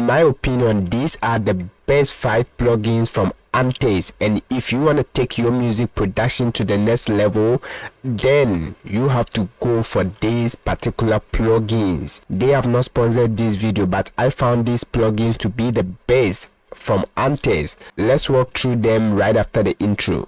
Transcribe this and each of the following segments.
in my opinion, these are the best 5 plugins from Antares. And if you want to take your music production to the next level, then you have to go for these particular plugins. They have not sponsored this video, but I found these plugins to be the best from Antares. Let's walk through them right after the intro.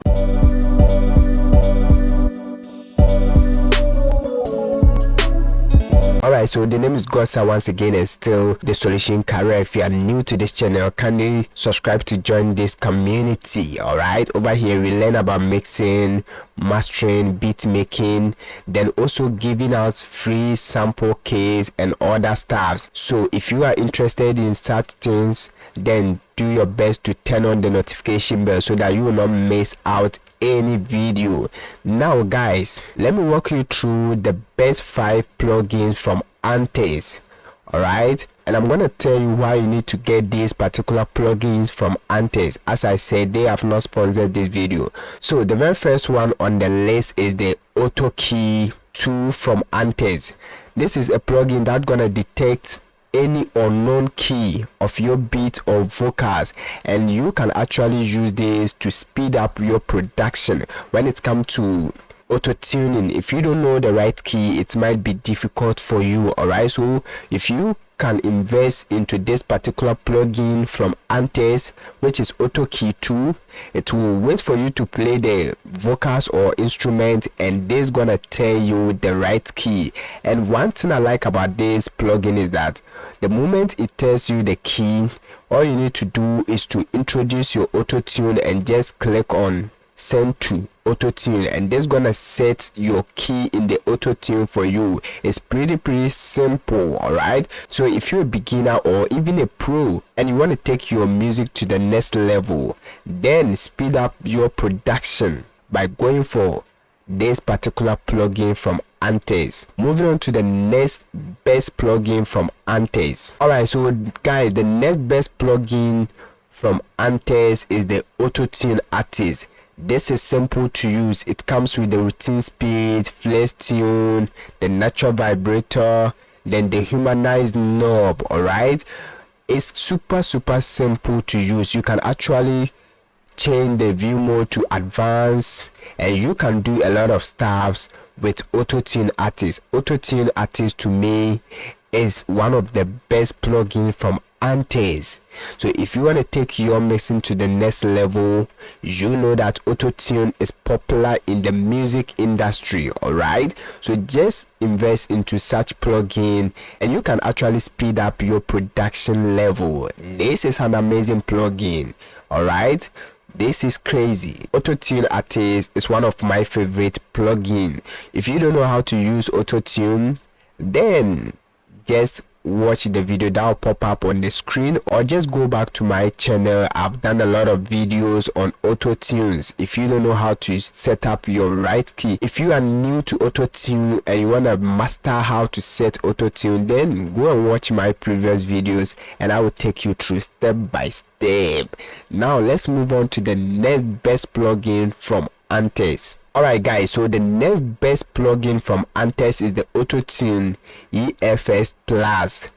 Alright, so the name is Gosa once again, and still the solution career. If you are new to this channel, kindly subscribe to join this community. Alright, over here we learn about mixing, mastering, beat making, then also giving out free sample keys and other stuffs. So if you are interested in such things, then do your best to turn on the notification bell so that you will not miss out any video. Now guys, let me walk you through the best 5 plugins from Antares. Alright, and I'm gonna tell you why you need to get these particular plugins from Antares. As I said, they have not sponsored this video. So the very first one on the list is the AutoKey Tool from Antares. This is a plugin that's gonna detect any unknown key of your beat or vocals, and you can actually use this to speed up your production. When it comes to auto tuning, if you don't know the right key, it might be difficult for you. Alright, so if you can invest into this particular plugin from Antares, which is AutoKey Tool, it will wait for you to play the vocals or instrument, and this gonna tell you the right key. And one thing I like about this plugin is that the moment it tells you the key, all you need to do is to introduce your AutoTune and just click on send to AutoTune, and this gonna set your key in the AutoTune for you. It's pretty simple. Alright, so if you're a beginner or even a pro and you want to take your music to the next level, then speed up your production by going for this particular plugin from Antares. Moving on to the next best plugin from Antares. Alright, so guys, the next best plugin from Antares is the AutoTune Artist. This is simple to use. It comes with the routine speed, flex tune, the natural vibrator, then the humanized knob. Alright, it's super simple to use. You can actually change the view mode to advanced, and you can do a lot of stuff with AutoTune Artist. AutoTune Artist to me is one of the best plugins from Antares. So if you want to take your mixing to the next level, you know that AutoTune is popular in the music industry. Alright, so just invest into such plugin and you can actually speed up your production level. This is an amazing plugin. Alright, this is crazy. AutoTune Artist is one of my favorite plugin. If you don't know how to use AutoTune, then just watch the video that will pop up on the screen, or just go back to my channel. I've done a lot of videos on AutoTunes. If you don't know how to set up your right key, if you are new to AutoTune and you want to master how to set AutoTune, then go and watch my previous videos and I will take you through step by step. Now let's move on to the next best plugin from Antares. Alright guys, so the next best plugin from Antares is the AutoTune EFS Plus.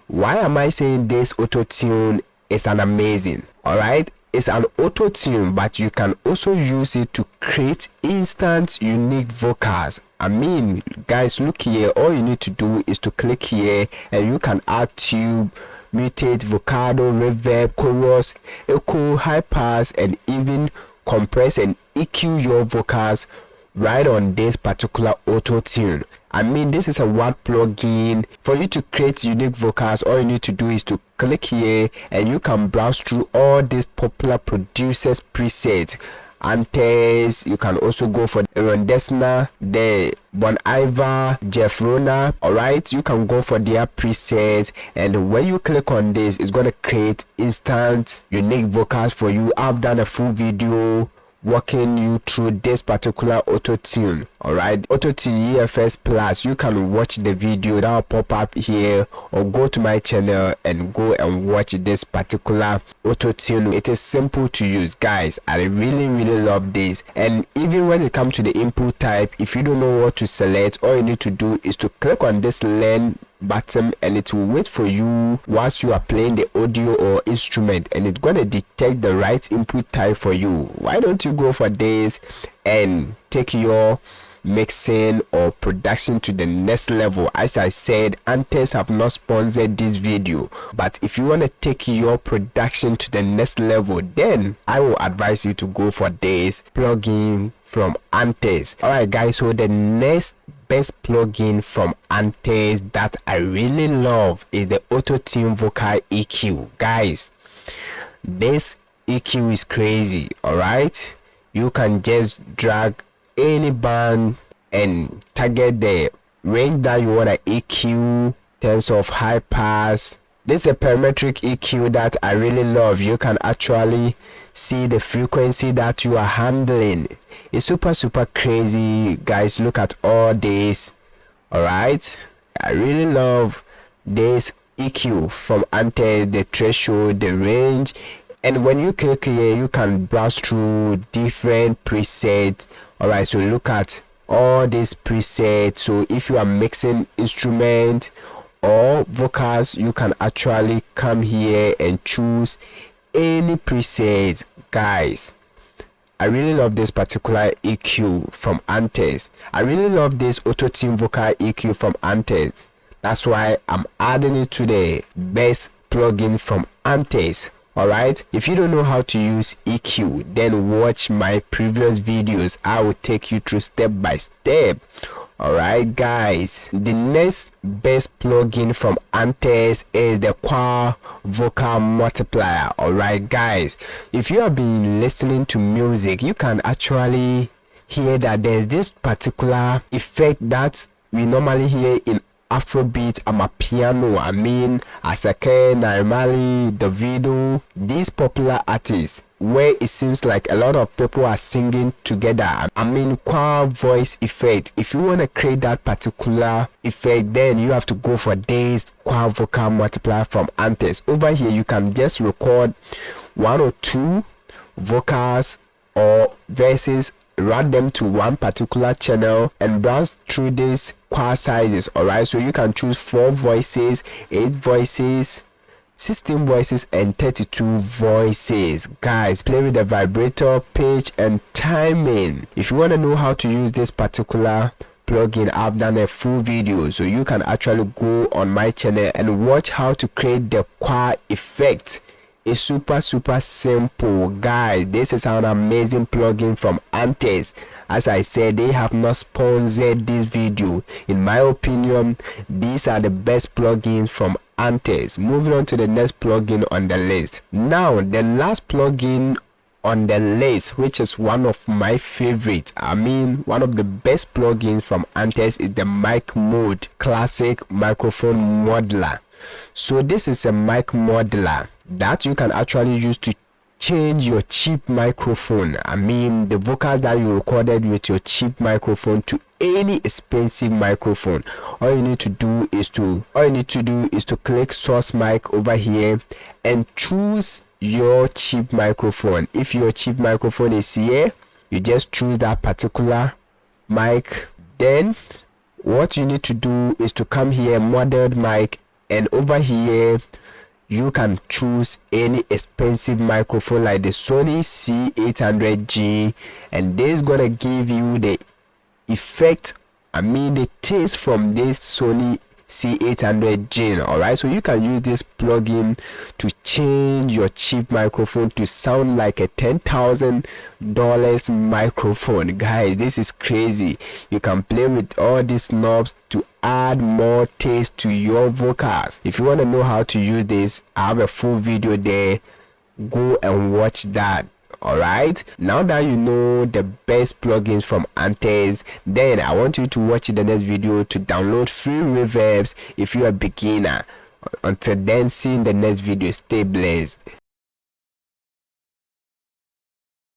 Why am I saying this AutoTune is an amazing? Alright, it's an AutoTune, but you can also use it to create instant unique vocals. I mean guys, look here, all you need to do is to click here and you can add tube, mutate, vocado, reverb, chorus, echo, high pass, and even compress and EQ your vocals right on this particular AutoTune. I mean, this is a word plugin. For you to create unique vocals, all you need to do is to click here and you can browse through all these popular producers presets. Antares, you can also go for Aaron Dessner, the Bon Iver, Jeff Rona. Alright, you can go for their presets, and when you click on this, it's going to create instant unique vocals for you. I've done a full video walking you through this particular AutoTune. Alright, AutoTune EFS Plus, you can watch the video that will pop up here, or go to my channel and go and watch this particular AutoTune. It is simple to use guys. I really love this. And even when it comes to the input type, if you don't know what to select, all you need to do is to click on this learn button, and it will wait for you whilst you are playing the audio or instrument, and it's gonna detect the right input type for you. Why don't you go for this and take your mixing or production to the next level? As I said, Antares have not sponsored this video, but if you want to take your production to the next level, then I will advise you to go for this plugin from Antares. Alright guys, so the next best plugin from Antares that I really love is the AutoTune Vocal EQ. Guys, this EQ is crazy. Alright, you can just drag any band and target the range that you want to EQ in terms of high pass. This is a parametric EQ that I really love. You can actually see the frequency that you are handling. It's super crazy, guys. Look at all this. Alright, I really love this EQ from Antares, the threshold, the range. And when you click here, you can browse through different presets. Alright, so look at all these presets. So if you are mixing instrument or vocals, you can actually come here and choose any preset. Guys, I really love this particular EQ from Antares. I really love this AutoTune Vocal EQ from Antares. That's why I'm adding it to the best plugin from Antares. Alright, if you don't know how to use EQ, then watch my previous videos. I will take you through step by step. Alright guys, the next best plugin from Antares is the Qua Vocal Multiplier. Alright guys, if you have been listening to music, you can actually hear that there's this particular effect that we normally hear in Afrobeat, amapiano, Asake, Naimali, Davido, these popular artists, where it seems like a lot of people are singing together. Qua voice effect. If you want to create that particular effect, then you have to go for this Qua Vocal Multiplier from Antares. Over here, you can just record one or two vocals or verses, run them to one particular channel and browse through these qua sizes. Alright, so you can choose 4 voices, 8 voices, 16 voices and 32 voices. Guys, play with the vibrator, pitch and timing. If you want to know how to use this particular plugin, I've done a full video, so you can actually go on my channel and watch how to create the qua effect. It's super simple, guys. This is an amazing plugin from Antares. As I said, they have not sponsored this video. In my opinion, these are the best plugins from Antares. Moving on to the next plugin on the list. Now, the last plugin on the list, which is one of my favorites, one of the best plugins from Antares, is the Mic Mode Classic Microphone Modeler. So this is a mic modeler that you can actually use to change your cheap microphone, the vocals that you recorded with your cheap microphone, to any expensive microphone. All you need to do is to click source mic over here and choose your cheap microphone. If your cheap microphone is here, you just choose that particular mic. Then what you need to do is to come here, modeled mic, and over here you can choose any expensive microphone like the Sony C800G, and this is gonna give you the effect, the taste from this Sony C800G. Alright, so you can use this plugin to change your cheap microphone to sound like a $10,000 microphone. Guys, this is crazy. You can play with all these knobs to add more taste to your vocals. If you want to know how to use this, I have a full video there. Go and watch that. Alright, now that you know the best plugins from Antares, then I want you to watch the next video to download free reverbs if you're a beginner. Until then, see you in the next video. Stay blessed.